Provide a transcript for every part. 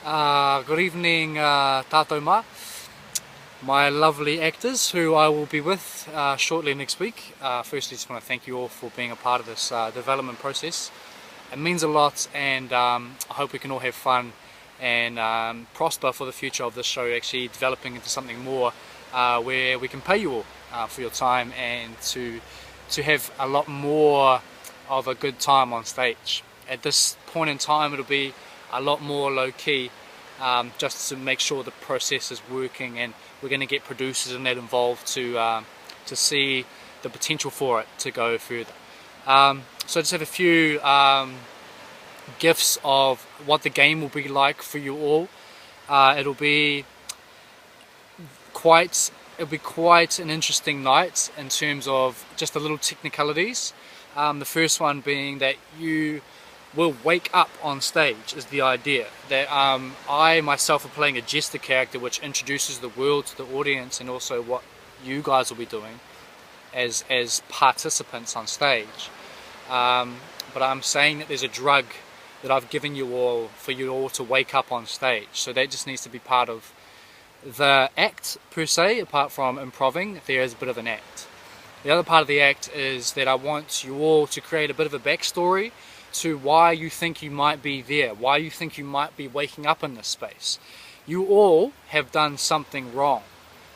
Good evening, tātou mā. My lovely actors who I will be with shortly next week. Firstly, just want to thank you all for being a part of this development process. It means a lot, and I hope we can all have fun and prosper for the future of this show, actually developing into something more where we can pay you all for your time and to have a lot more of a good time on stage. At this point in time, it'll be a lot more low-key, just to make sure the process is working, and we're going to get producers and that involved to see the potential for it to go further. So I just have a few gifts of what the game will be like for you all. It'll be quite an interesting night in terms of just the little technicalities. The first one being that you will wake up on stage is the idea. That I myself are playing a jester character which introduces the world to the audience and also what you guys will be doing as participants on stage. But I'm saying that there's a drug that I've given you all for you all to wake up on stage. So that just needs to be part of the act per se. Apart from improving, there is a bit of an act. The other part of the act is that I want you all to create a bit of a backstory to why you think you might be there, why you think you might be waking up in this space. You all have done something wrong.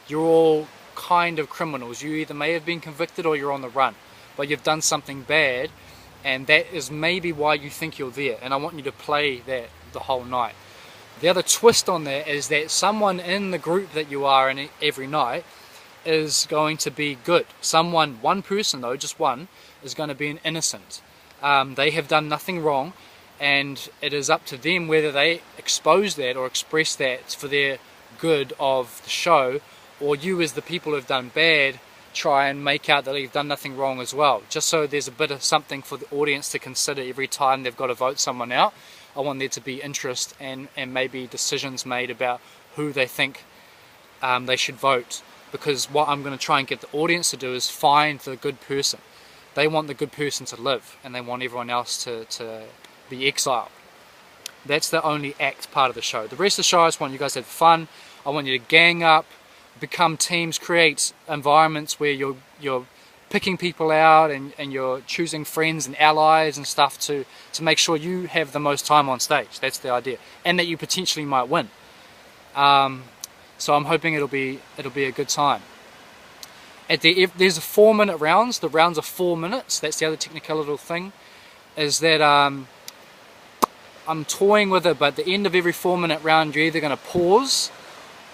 You're all kind of criminals. You either may have been convicted or you're on the run, but you've done something bad, and that is maybe why you think you're there, and I want you to play that the whole night. The other twist on that is that someone in the group that you are in every night is going to be good. One person though, just one, is going to be an innocent. They have done nothing wrong, and it is up to them whether they expose that or express that for their good of the show, or you as the people who have done bad try and make out that they've done nothing wrong as well, just so there's a bit of something for the audience to consider every time they've got to vote someone out. I want there to be interest and maybe decisions made about who they think they should vote, because what I'm going to try and get the audience to do is find the good person. They want the good person to live, and they want everyone else to be exiled. That's the only act part of the show. The rest of the show, I just want you guys to have fun. I want you to gang up, become teams, create environments where you're picking people out and you're choosing friends and allies and stuff to make sure you have the most time on stage. That's the idea, and that you potentially might win. So I'm hoping it'll be a good time. There's 4-minute rounds. The rounds are 4 minutes. That's the other technical little thing, is that I'm toying with it, but at the end of every 4-minute round you're either going to pause,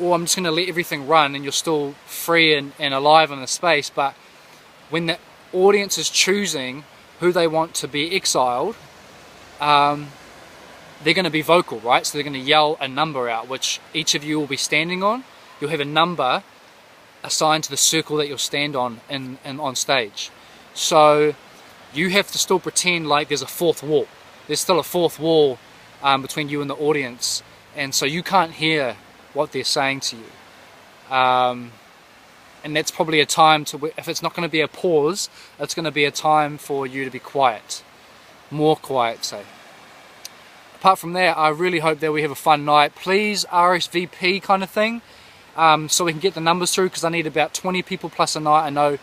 or I'm just going to let everything run and you're still free and alive in the space. But when the audience is choosing who they want to be exiled, they're going to be vocal, right? So they're going to yell a number out, which each of you will be standing on. You'll have a number assigned to the circle that you'll stand on on stage. So you have to still pretend like there's a fourth wall. There's still a fourth wall between you and the audience, and so you can't hear what they're saying to you. And that's probably a time to, if it's not going to be a pause, it's going to be a time for you to be quiet. More quiet, say. Apart from that, I really hope that we have a fun night. Please RSVP kind of thing, so we can get the numbers through, because I need about 20 people plus a night. I know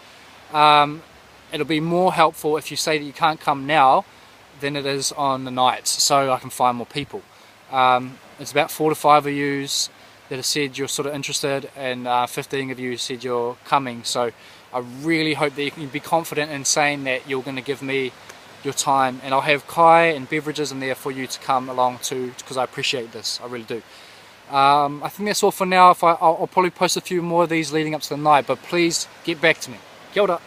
it'll be more helpful if you say that you can't come now than it is on the nights, so I can find more people. It's about 4 to 5 of yous that have said you're sort of interested, and 15 of you said you're coming. So I really hope that you can be confident in saying that you're going to give me your time, and I'll have Kai and beverages in there for you to come along to, because I appreciate this, I really do. I think that's all for now. I'll probably post a few more of these leading up to the night, but please get back to me. Kia ora.